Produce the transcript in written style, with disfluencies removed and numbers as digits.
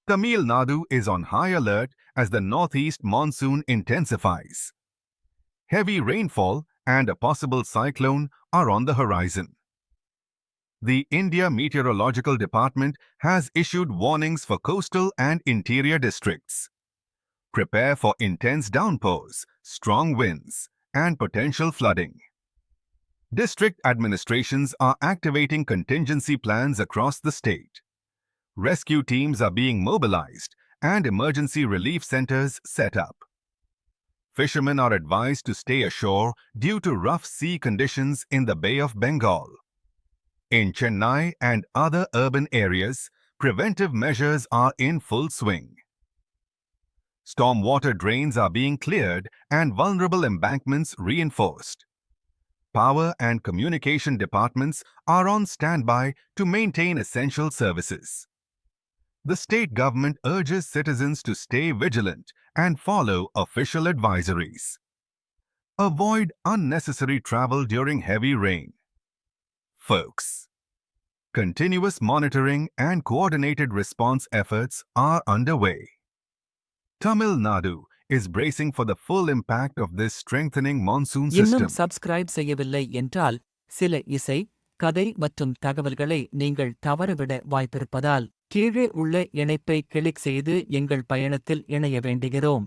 Tamil Nadu is on high alert as the northeast monsoon intensifies. Heavy rainfall and a possible cyclone are on the horizon. The India Meteorological Department has issued warnings for coastal and interior districts. Prepare for intense downpours, strong winds, and potential flooding. District administrations are activating contingency plans across the state. Rescue teams are being mobilized and emergency relief centers set up. Fishermen are advised to stay ashore due to rough sea conditions in the Bay of Bengal. In Chennai and other urban areas, preventive measures are in full swing. Stormwater drains are being cleared and vulnerable embankments reinforced. Power and communication departments are on standby to maintain essential services. The state government urges citizens to stay vigilant and follow official advisories. Avoid unnecessary travel during heavy rain. Folks, continuous monitoring and coordinated response efforts are underway. Tamil Nadu is bracing for the full impact of this strengthening monsoon system. இன்னும் subscribe செய்யவில்லை என்றால் சில இசை, கதை மற்றும் தகவல்களை நீங்கள் தவறவிட வாய்ப்பிருப்பதால் கீழே உள்ள இணைப்பை கிளிக் செய்து எங்கள் பயணத்தில் இணைய வேண்டுகிறோம்.